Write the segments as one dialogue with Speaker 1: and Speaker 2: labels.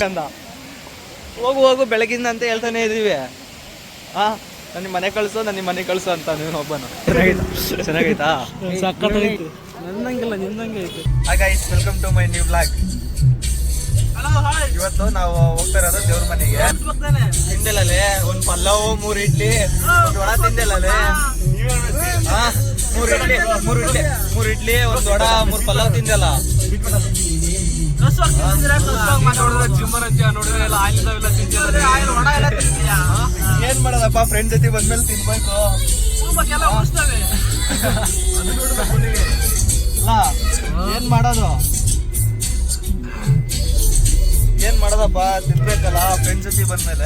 Speaker 1: ಕಂದ ಹೋಗು ಹೋಗು ಬೆಳಗಿಂದ ಅಂತ ಹೇಳ್ತಾನೆ ಇದೀವಿ. ನನ್ನ ಮನೆ ಕಳ್ಸು ಅಂತ ನೀನು ಒಬ್ಬನು. ಚೆನ್ನಾಗೈತಾ?
Speaker 2: ಸಕ್ಕತ್ತಾಗೈತೆ. ನನ್ನಂಗಿಲ್ಲ ನಿನ್ನಂಗೆ ಐತೆ.
Speaker 1: Hi guys, welcome to my new vlog. ಇವತ್ತು ನಾವು ಹೋಗ್ತಾ ಇರೋದು ದೇವ್ರ ಮನೆಗೆ. ತಿಂದಿಲ್ಲಲೇ ಒಂದ್ ಪಲ್ಲವ್, 3 ಇಡ್ಲಿ, ಒಂದು ವಡ ತಿಂದಿಲ್ಲಲೇ. 3 ಇಡ್ಲಿ, ಒಂದು ವಡ, 3 ಪಲ್ಲವ್ ತಿಂದಲ್ಲ. ಏನ್ ಮಾಡೋದಪ್ಪ, ಫ್ರೆಂಡ್ ಜೊತೆ ಬಂದ್ಮೇಲೆ ತಿನ್ಬೇಕು. ಏನ್ ಮಾಡೋದಪ್ಪ, ತಿನ್ಬೇಕಲ್ಲ ಫ್ರೆಂಡ್ ಜೊತೆ ಬಂದ್ಮೇಲೆ.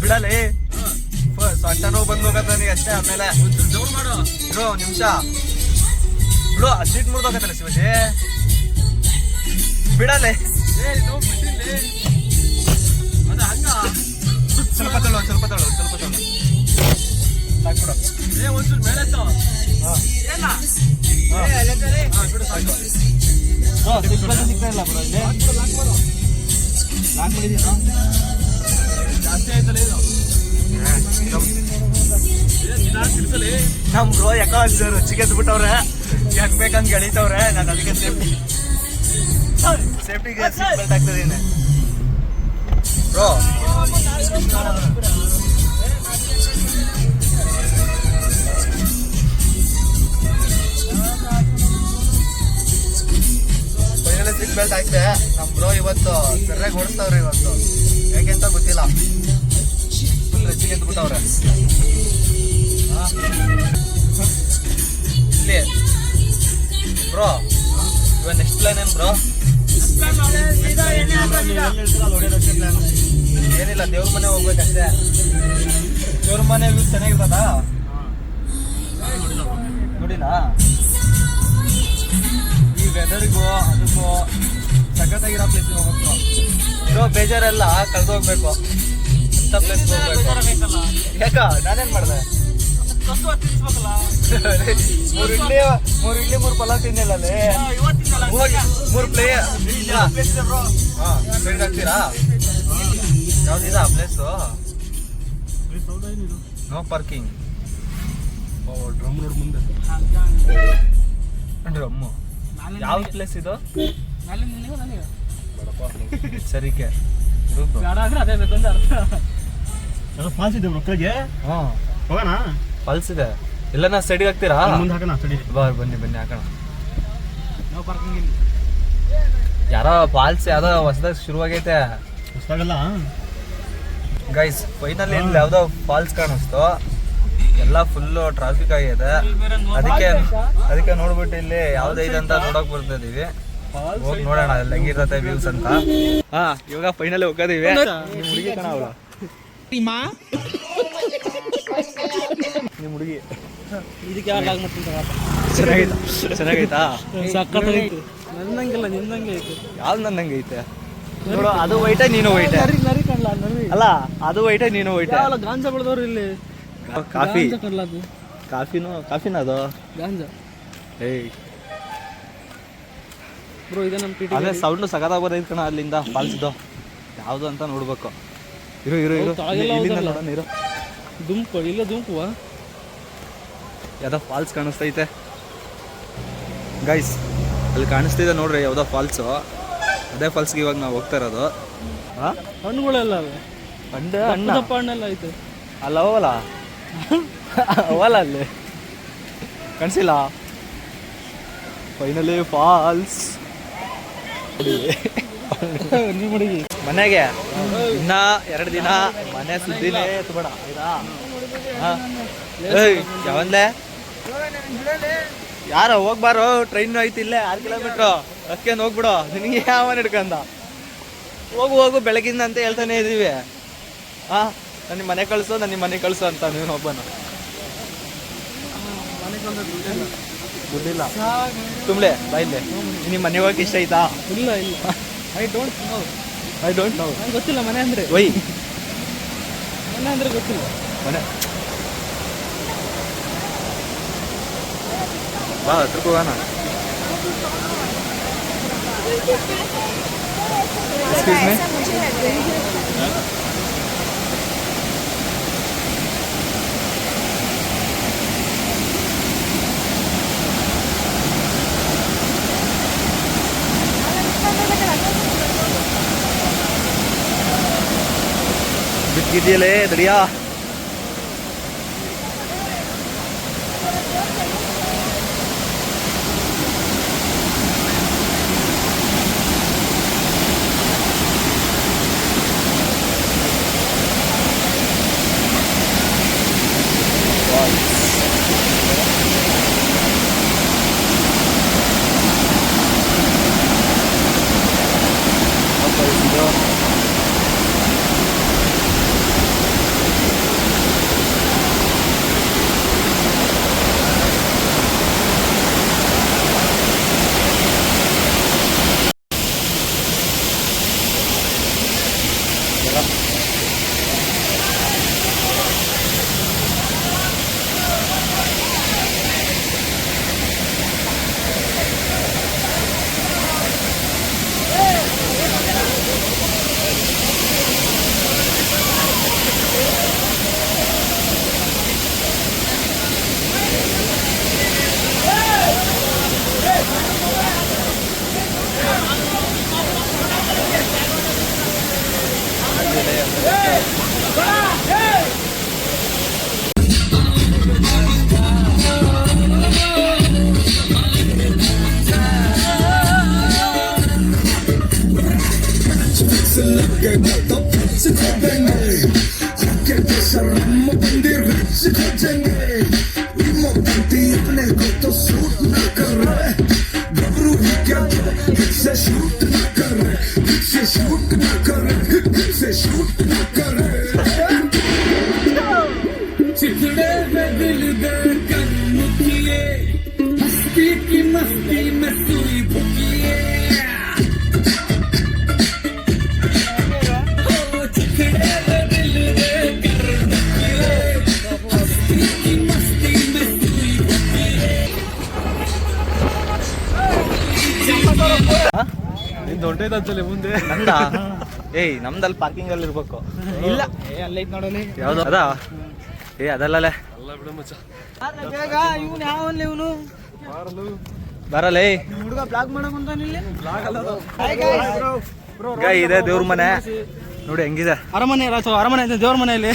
Speaker 1: ಬಿಡಲೇ, ಸೊಂಟ ನೋವು ಬಂದ್ ಹೋಗತ್ತ ನನಗೆ ಅಷ್ಟೇ. ಆಮೇಲೆ ಇರೋ ನಿಮಿಷ ಬಿಡು, ಸೀಟ್ ಮುರಿದೋಗತ್ತಲ್ಲ ಶಿವಜಿ. ಬಿಡಲೇ, ಸ್ವಲ್ಪ ತಳು ಸಾಕ್ಬಿಡು. ಸಿಗ್ತಾ ಇಲ್ಲ ಬ್ರೋ, ಇಲ್ಲಿ ಲಾಕ್ ಮಾಡಿದೀನೋ ಜಾಸ್ತಿ ಆಯ್ತಲ್ಲ ಇದು. ನಮ್ ಬ್ರೋ ಯಾಕೋ ರೊಚ್ಚಿಗೆದ್ದು ಬಿಟ್ಟವ್ರೆ, ಹೆಂಗ್ ಬೇಕಂದ್ ಗೆಳಿತವ್ರೆ. ನಾನು ಅದಕ್ಕೆ ಸೇಫ್ಟಿಗೆ ಸೀಟ್ ಬೆಲ್ಟ್ ಆಗ್ತದೀನಿ ಬ್ರೋ. ಸೀಟ್ ಬೆಲ್ಟ್ ಹಾಕ್ತೆ. ನಮ್ ಬ್ರೋ ಇವತ್ತು ಸರಿಯಾಗಿ ಓಡಿಸ್ತವ್ರೆ. ಇವತ್ತು ಹೇಗೆಂತ ಗೊತ್ತಿಲ್ಲ, ಫುಲ್ ರೊಚ್ಚಿಗೆದ್ದು ಬಿಟ್ಟವ್ರೆ. ಇಲ್ಲಿ ಬ್ರೋ, ಇವಾಗ ನೆಕ್ಸ್ಟ್ ಪ್ಲಾನ್ ಏನ್ ಬ್ರೋ? ಏನಿಲ್ಲ, ದೇವ್ರ ಮನೆ ಹೋಗ್ಬೇಕಷ್ಟೇ. ದೇವ್ರ ಮನೆ ವ್ಯೂ ಚೆನ್ನಾಗಿರ್ತದ, ನೋಡಿಲ್ಲ? ಈ ವೆದರ್ಗೂ ಅದಕ್ಕೂ ಸಖತ್ತಾಗಿರೋ ಪ್ಲೇಸ್ ಹೋಗ್ಬೇಕು. ಇರೋ ಬೇಜಾರೆಲ್ಲ ಕಳ್ದೋಗ್ಬೇಕು ಅಂತ ಪ್ಲೇಸ್ ಹೋಗ್ಬೇಕು. ಯಾಕ ನಾನೇನ್ ಮಾಡ್ದೆ? 3 ಇಡ್ಲಿ 3 ಪಲಾವ್ ತಿನ್ನಿಲ್ಲೇ. 3 ಪ್ಲೇಯರ್ ಫ್ರೆಂಡ್ ಆಗ್ತೀರಾ? ಯಾವ್ದಿದ place? No parking. Drum road ಮುಂದೆ ಡ್ರಮ್ಮು. ಯಾವ ಪ್ಲೇಸ್ ಇದು? ಸರಿಕೆ
Speaker 2: ಫಾಲ್ಸ್ ಇದೆ ಮಕ್ಕಳಿಗೆ. ಹೋಗೋಣ,
Speaker 1: ಫಾಲ್ಸ್ ಇದೆ. ಎಲ್ಲ ಸ್ಟಡಿ ಹಾಕ್ತೀರಾ? ಬನ್ನಿ ಹಾಕೋಣ. ಯಾರೋ ಫಾಲ್ಸ್ ಯಾವ್ದೋ ಹೊಸದಾಗ ಶುರುವಾಗೈತೆ.
Speaker 2: ಹೊಸದಾಗಲ್ಲ
Speaker 1: ಗೈಸ್, ಫೈನಲಿ ಇಲ್ಲಿ ಯಾವ್ದೋ ಫಾಲ್ಸ್ ಕಾಣಿಸ್ತು. ಎಲ್ಲ ಫುಲ್ಲು ಟ್ರಾಫಿಕ್ ಆಗಿದೆ. ಅದಕ್ಕೆ ನೋಡ್ಬಿಟ್ಟು ಇಲ್ಲಿ ಯಾವ್ದೈತೆ ಅಂತ ನೋಡಕ್ ಬರ್ತಿದೀವಿ. ಹೋಗಿ ನೋಡೋಣ ಅಲ್ಲಿ ಹೆಂಗಿರತ್ತೆ ವ್ಯೂಸ್ ಅಂತ. ಇವಾಗ ಫೈನಲಿ ಹೋಗೋದಿವಿ. ನಿಮ್ ಹುಡುಗಿ ಕಣ ಅವಳ, ನಿಮ್ ಹುಡುಗಿ. ಚೆನ್ನಾಗೈತಾ?
Speaker 2: ಸಕ್ಕತ್ತಾಗೈತೆ. ನನ್ನಂಗಿಲ್ಲ ನಿನ್ನಂಗೆ ಐತೆ.
Speaker 1: ಯಾವ್ದು ನನ್ನಂಗೆ ಐತೆ ನೋಡು. ಅದು ವೈಟೆ, ನೀನು ವೈಟೆ. ಅಲ್ಲ, ಅದು ವೈಟೆ, ನೀನು ವೈಟೆ.
Speaker 2: ಗಾಂಜಾ ಬೆಳೆದವ್ರು ಇಲ್ಲಿ.
Speaker 1: ಕಾಫಿನ ಅದು
Speaker 2: ಗಾಂಜಾ.
Speaker 1: ಏಯ್
Speaker 2: ಬ್ರೋ, ಇದೆ ನಮ್ಮ ಪಿಟಿ.
Speaker 1: ಅದೇ ಸೌಂಡ್ ಸಗದಾಗ ಬರೈತೆ ಕಣ ಅಲ್ಲಿಂದ ಫಾಲ್ಸ್ದು. ಯಾವುದು ಅಂತ ನೋಡ್ಬೇಕು. ಇರು ಇಲ್ಲಿಂದ ನೋಡೋಣ. ಇರು,
Speaker 2: ದುಂಪು ಇಲ್ಲ, ದುಂಪುವ
Speaker 1: ಯಾವ್ದೋ ಫಾಲ್ಸ್ ಕಾಣಿಸ್ತೈತೆ ಗೈಸ್. ಅಲ್ಲಿ ಕಾಣಿಸ್ತಿದೆ ನೋಡ್ರಿ ಯಾವ್ದೋ ಫಾಲ್ಸು. ಅದೇ ಫಾಲ್ಸ್ಗೆ ಇವಾಗ ನಾವು ಹೋಗ್ತಾ ಇರೋದು.
Speaker 2: ಹಣ್ಣುಗಳೆಲ್ಲ ಹಣ್ಣೆಲ್ಲ ಐತೆ.
Speaker 1: ಅಲ್ಲ ಅವಲ್ಲ ಅವಲ್ಲ, ಅಲ್ಲಿ ಕಾಣಿಸಿಲ್ಲ. ಫೈನಲಿ ಫಾಲ್ಸ್ ಮನೆಗೆ ಇನ್ನ 2 ದಿನ ಮನೆ ಸುದ್ದಿನೇ ಎತ್ಬೇಡ ಆಯ್ತಾ? ಯಾವಂದೆ ಯಾರ ಹೋಗ್ಬಾರೋ, ಟ್ರೈನ್ ಐತಿ ಇಲ್ಲೇ 6 ಕಿಲೋಮೀಟ್ರು. ಅದಕ್ಕೇನು ಹೋಗ್ಬಿಡು, ನಿನಗೆ ಯಾವನ್ ಹಿಡ್ಕಂದ. ಹೋಗು ಬೆಳಗಿಂದ ಅಂತ ಹೇಳ್ತಾನೆ ಇದೀವಿ. ನನ್ನ ಮನೆ ಕಳ್ಸು ಅಂತ ನೀನು ಒಬ್ಬನು. ದುಡ್ಡಿಲ್ಲ ತುಂಬಲೆ ಬಾಯಿಲೆ. ನಿಮ್ಮ ಮನೆ ಹೋಗಕ್ಕೆ ಇಷ್ಟ ಆಯ್ತಾ?
Speaker 2: ಇಲ್ಲ ಐ ಡೋಂಟ್ ನೋ. ನಂಗೆ ಗೊತ್ತಿಲ್ಲ ಮನೆ ಅಂದರೆ.
Speaker 1: ವೈ
Speaker 2: ಮನೆ ಅಂದರೆ ಗೊತ್ತಿಲ್ಲ.
Speaker 1: ಮನೆ ಬಾ ಹತ್ರಕ್ಕೆ ಹೋಗೋಣ. Excuse me? ಬಿಟ್ಟಿದೆಯಲ್ಲೇ ತಡಿಯಾ.
Speaker 2: ದೊಡ್ಡದಂತಲೇ ಮುಂದೆ
Speaker 1: ನಂದ ಏಯ್ ನಮ್ದಲ್ಲಿ ಪಾರ್ಕಿಂಗ್ ಅಲ್ಲಿ ಇರ್ಬೇಕು.
Speaker 2: ಇಲ್ಲ ಅಲ್ಲೈತ್ ನೋಡಲಿ.
Speaker 1: ಯಾವ್ದು ಅದ? ಏ ಅದಲ್ಲೇ
Speaker 2: ಅಲ್ಲ ಬಿಡು ಮಚ್ಚ. ಬೇಗ ಇವನು ಯಾವಲ್ಲ ಇವನು
Speaker 1: ಬರಲೇ
Speaker 2: ಹುಡುಗ ಬ್ಲಾಗ್ ಮಾಡಕ್ ಅಂತಾನಿಲ್ಲ. ಬ್ಲಾಗ್ ಅಲ್ಲ
Speaker 1: ಇದೆ ದೇವ್ರ ಮನೆ ನೋಡಿ ಹೆಂಗಿದೆ.
Speaker 2: ಅರಮನೆ ಅರಮನೆ ಇದೆ ದೇವ್ರ ಮನೆಯಲ್ಲಿ.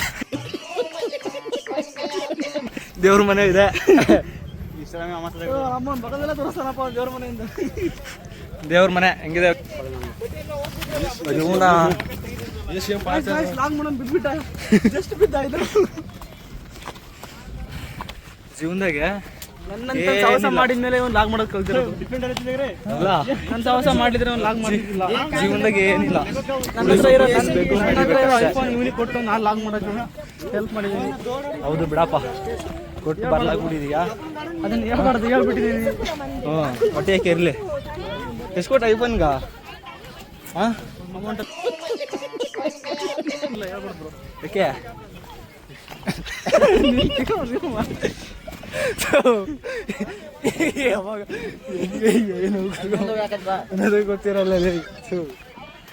Speaker 1: ದೇವ್ರ ಮನೆ ಇದೆ.
Speaker 2: ಅಮ್ಮನ ಬಗದಲ್ಲ ತೋರಿಸ್ತಾನಪ್ಪ ದೇವ್ರ ಮನೆಯಿಂದ.
Speaker 1: ದೇವ್ರ ಮನೆ ಹೆಂಗಿದೆ. ಜೀವನದಾಗೆ
Speaker 2: ನನ್ನ ಸಾಹಸ ಮಾಡಿದ್ಮೇಲೆ ಒಂದು ಲಾಗ್ ಮಾಡೋದು ಕಲ್ತಿರೋದು. ನನ್ನ ಸಾಹಸ ಮಾಡಿದ್ರೆ ಒಂದು ಲಾಗ್ ಮಾಡಿದ್ದಿಲ್ಲ.
Speaker 1: ಜೀವನದಾಗೆ ಏನಿಲ್ಲ.
Speaker 2: ನನ್ನ ಹತ್ರ ಇರೋ ಐಫೋನ್ ಇವನಿಗೆ ಕೊಟ್ಟು ನಾನು ಲಾಗ್ ಮಾಡೋಕೆ ಹೆಲ್ಪ್ ಮಾಡಿದ್ದೀನಿ.
Speaker 1: ಹೌದು ಬಿಡಪ್ಪ, ಕೊಟ್ಟು ಬರ್ಲಾಗ್ಬಿಟ್ಟಿದೀಯಾ.
Speaker 2: ಅದನ್ನ ಹೇಳ್ಬಾರ್ದು, ಹೇಳ್ಬಿಟ್ಟಿದ್ದೀನಿ.
Speaker 1: ಹೊಟ್ಟೆ ಯಾಕೆ ಇರಲಿ. ಎಷ್ಟು ಕೊಟ್ಟು ಐಫೋನ್ಗ? ಹಾಂ
Speaker 2: ಅಮೌಂಟ್ ಇಲ್ಲ ಹೇಳ್ಬಾರ್ದು.
Speaker 1: ಯಾಕೆ ಏನು ಗೊತ್ತಿರಲ್ಲ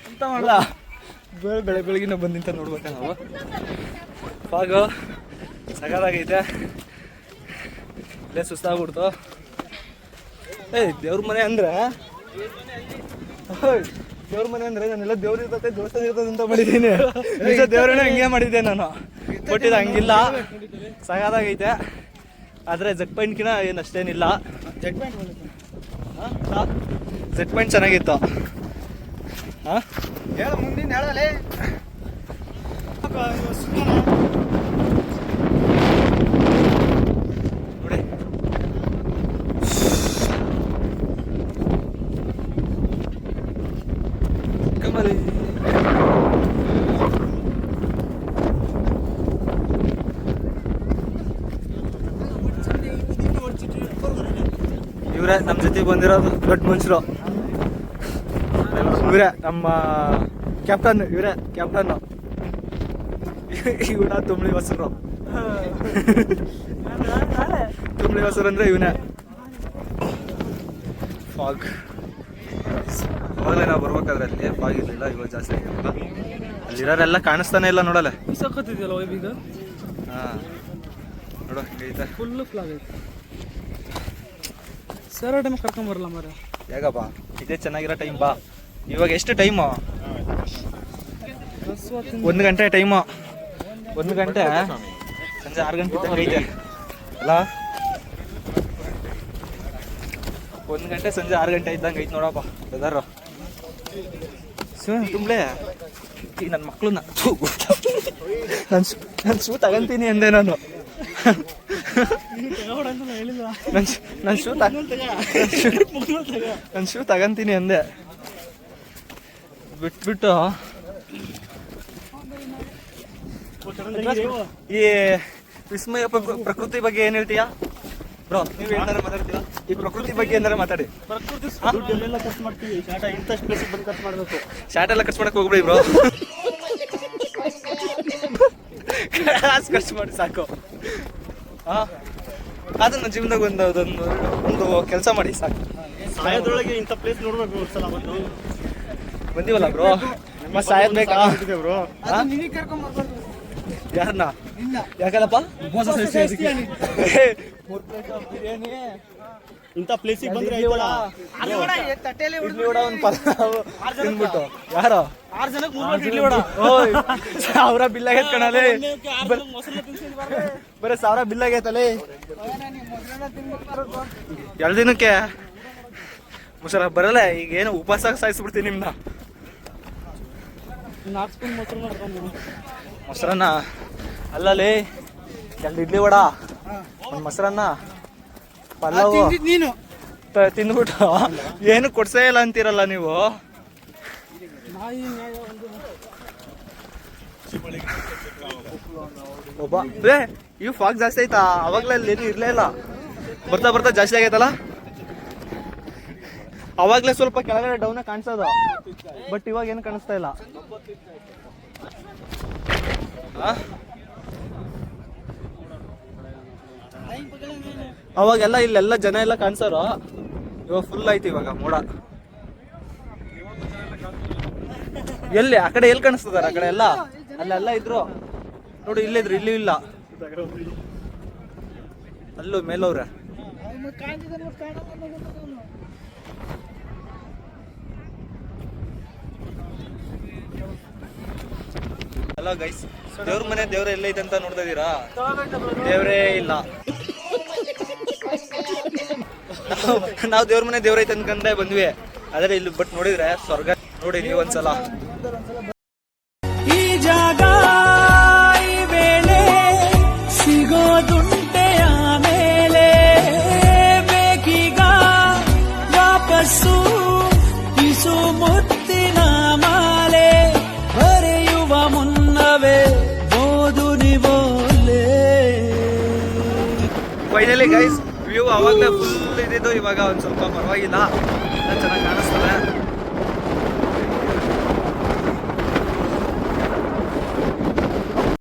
Speaker 1: ಅಂತ ಮಾಡಲ್ಲ. ಬೆಳಗಿನ ಬಂದಿಂತ ನೋಡ್ಬೇಕ ನಾವು. ಫಾಗು ಸಗದಾಗೈತೆ. ಇಲ್ಲೇ ಸುಸ್ತಾಗ್ಬಿಡ್ತು. ಏಯ್ ದೇವ್ರ ಮನೆ ಅಂದ್ರೆ ದೇವ್ರ ಮನೆ ಅಂದ್ರೆ ನಾನೆಲ್ಲ ದೇವ್ರ ಇರ್ತದೆ ದೇವಸ್ಥಾನ ಇರ್ತದೆ ಅಂತ ಮಾಡಿದ್ದೀನಿ. ನಿಜ ದೇವ್ರನ್ನ ಹಂಗೆ ಮಾಡಿದ್ದೆ ನಾನು. ಕೊಟ್ಟಿದ್ದ ಹಂಗಿಲ್ಲ, ಸಗದಾಗೈತೆ. ಆದರೆ ಜೆಟ್ ಪಾಯಿಂಟ್ಕಿನ ಏನು ಅಷ್ಟೇನಿಲ್ಲ. ಜೆಟ್ ಪಾಯಿಂಟ್ ಚೆನ್ನಾಗಿತ್ತು. ಹಾಂ
Speaker 2: ಹೇಳ ಮುಂದಿನ ಹೇಳಲೇ.
Speaker 1: ನೋಡಿ ಕಮಲಿ ಇವರೇ ನಮ್ಮ ಜೊತೆ ಬಂದಿರೋದು ದೊಡ್ಡ ಮನುಷ್ಯರು. ಇವರೇ ನಮ್ಮ ಕ್ಯಾಪ್ಟನ್, ಇವರೇ ಕ್ಯಾಪ್ಟನ್. ಇವನ ತುಂಬಳಿ ಹೊಸರು. ತುಂಬಳಿ ಹೊಸರು ಅಂದ್ರೆ ಇವನೇ. ಫಾಗ್ ಅವಾಗಲೇ ನಾವು ಬರ್ಬೇಕಾದ್ರೆ ಅಲ್ಲಿ ಫಾಗ್ ಇರಲಿಲ್ಲ, ಇವಾಗ ಜಾಸ್ತಿ ಆಗಿರಲಿಲ್ಲ. ಅಲ್ಲಿರೋರೆಲ್ಲ ಕಾಣಿಸ್ತಾನೆ ಇಲ್ಲ ನೋಡಲ್ಲ.
Speaker 2: ಸಕ್ಕತ್ತಿದೆಯಲ್ಲ ವೈಬ್ ಈಗ.
Speaker 1: ಹಾಂ ನೋಡು ಹಿಂಗೈತೆ,
Speaker 2: ಫುಲ್ಲು ಫ್ಲಾಗ್ ಐತೆ. ಸರ್ ಟೈಮ್ ಕರ್ಕೊಂಬರಲ್ಲ ಮರ.
Speaker 1: ಯಾಕಪ್ಪ ಇದೇ ಚೆನ್ನಾಗಿರೋ ಟೈಮ್ ಬಾ. ಇವಾಗ ಎಷ್ಟು ಟೈಮು? 1 ಗಂಟೆ ಟೈಮು. 1 ಗಂಟೆ ಸಂಜೆ 6 ಗಂಟೆ ತನಕ ಐತೆ ಅಲ್ಲ. 1 ಗಂಟೆ ಸಂಜೆ 6 ಗಂಟೆ ಇದ್ದಂಗೆ ಐತೆ ನೋಡಪ್ಪ ವೆದರು. ತುಂಬಳೆ ಈಗ ನನ್ನ ಮಕ್ಳನ್ನ ನಾನು ಶೂ ತಗೊಂತೀನಿ ಅಂದೆ ನಾನು. ನನ್ನ ಶೂ ತಗೊಂತೀನಿ ಅಂದೆ, ಬಿಟ್ಬಿಟ್ಟು ಈ ವಿಸ್ಮಯ ಪ್ರಕೃತಿ ಬಗ್ಗೆ ಏನ್ ಹೇಳ್ತೀಯಾ ಬ್ರೋ? ನೀವು ಏನಾರ ಮಾತಾಡ್ತೀರಾ ಈ ಪ್ರಕೃತಿ ಬಗ್ಗೆ? ಏನಾರ ಮಾತಾಡಿ.
Speaker 2: ಖರ್ಚು ಮಾಡ್ತೀವಿ, ಇಂಥ ಪ್ಲೇಸಿಗೆ ಬಂದು ಖರ್ಚು ಮಾಡಬೇಕು.
Speaker 1: ಶಾರ್ಟ್ ಎಲ್ಲ ಖರ್ಚು ಮಾಡಕ್ ಹೋಗ್ಬಿಡಿ ಬ್ರೋ. ಖರ್ಚು ಮಾಡಿ ಸಾಕು. ಅದನ್ನ ಜೀವನದಾಗ ಒಂದು ಕೆಲಸ ಮಾಡಿ ಸಾಕು.
Speaker 2: ಸಾಯದೊಳಗೆ ಇಂಥ ಪ್ಲೇಸ್ ನೋಡ್ಬೇಕು ಒಂದ್ಸಲ.
Speaker 1: ಬಂದಿವಲ್ಲ ಬ್ರೋ, ಮತ್ತೆ ಸಾಯದ್ ಬೇಕಾ
Speaker 2: ಬ್ರೋ?
Speaker 1: ಯಾರನ್ನ? ಯಾಕಲ್ಲಪ್ಪ
Speaker 2: ಇಂಥ ಪ್ಲೇಸಿಗೆ ಬಂದ್ರೆ
Speaker 1: ತಿನ್ಬಿಟ್ಟು ಯಾರೋ
Speaker 2: 6 ಜನಕ್ಕೆ 3 ಇಡ್ಲಿ ವಡ.
Speaker 1: ಸಾವಿರ ಬಿಲ್ ಆಗೈತೆ ಬರೀ 1000 ಬಿಲ್ ಆಗೈತಲ್ಲಿ 2 ದಿನಕ್ಕೆ. ಮೊಸರ ಬರಲ್ಲ ಈಗ, ಏನು ಉಪವಾಸ ಸಾಯಿಸ್ಬಿಡ್ತೀನಿ ನಿಮ್ನ.
Speaker 2: 4 ಸ್ಪೂನ್ ಮೊಸರು ಮಾಡ್ಕೊಂಡು
Speaker 1: ಮೊಸರನ್ನ ಅಲ್ಲಲ್ಲಿ 2 ಇಡ್ಲಿ ವಡ, ಒಂದು ಮೊಸರನ್ನ, ಪಲಾವು
Speaker 2: ನೀನು
Speaker 1: ತಿಂದ್ಬಿಟ್ಟು ಏನು ಕೊಡ್ಸೇ ಇಲ್ಲ ಅಂತೀರಲ್ಲ ನೀವು. ಒಬ್ಬ ಇವು ಫಾಗ್ ಜಾಸ್ತಿ ಆಯ್ತಾ? ಅವಾಗ್ಲೇ ಅಲ್ಲಿ ಏನು ಇರ್ಲೇ ಇಲ್ಲ, ಬರ್ತಾ ಬರ್ತಾ ಜಾಸ್ತಿ ಆಗೈತಲ್ಲ. ಅವಾಗ್ಲೇ ಸ್ವಲ್ಪ ಕೆಳಗಡೆ ಡೌನ್ ಕಾಣಿಸೋದು, ಬಟ್ ಇವಾಗ ಏನು ಕಾಣಿಸ್ತಾ ಇಲ್ಲ. ಅವಾಗೆಲ್ಲ ಇಲ್ಲೆಲ್ಲ ಜನ ಎಲ್ಲ ಕಾಣಿಸೋರು, ಇವಾಗ ಫುಲ್ ಆಯ್ತು ಇವಾಗ ಮೋಡ. ಎಲ್ಲಿ ಆ ಕಡೆ ಎಲ್ಲಿ ಕಾಣಿಸ್ತದಾರ? ಆ ಕಡೆ ಎಲ್ಲ ಅಲ್ಲೆಲ್ಲ ಇದ್ರು ನೋಡಿ, ಇಲ್ಲಿದ್ರು, ಇಲ್ಲಿ ಇಲ್ಲ, ಅಲ್ಲೂ ಮೇಲವ್ರೆ. ಹಲೋ ಗೈಸ್, ದೇವ್ರ ಮನೆ ದೇವ್ರ ಎಲ್ಲ ಐತೆ ಅಂತ ನೋಡ್ತಾ ಇದೀರಾ? ದೇವ್ರೇ ಇಲ್ಲ. ನಾವು ದೇವ್ರ ಮನೆ ದೇವ್ರ ಐತೆ ಅನ್ಕಂಡೆ ಬಂದ್ವಿ, ಆದ್ರೆ ಇಲ್ಲಿ ಬಟ್ ನೋಡಿದ್ರೆ ಸ್ವರ್ಗ ನೋಡಿ ನೀವು ಒಂದ್ಸಲ.
Speaker 3: ಈ ಜಾಗ ಈ ವೇಳೆ ಸಿಗೋದುಂಟೆ ಆಮೇಲೆ, ಬೇಕೀಗ ವಾಪಸ್ಸು ಇಸು ಮುತ್ತಿನ ಮಾಲೆ, ಬರೆಯುವ ಮುನ್ನವೇ ಓದು ನಿವೋಲೆ.
Speaker 1: ಫೈನಲಿ ಗೈಸ್ ವ್ಯೂ ಅವಾಗಲೇ ಫುಲ್ ಇದ್ದಿದ್ದು, ಇವಾಗ ಒಂದ್ ಸ್ವಲ್ಪ ಪರವಾಗಿಲ್ಲ, ಚೆನ್ನಾಗಿ ಕಾಣಿಸ್ತಾ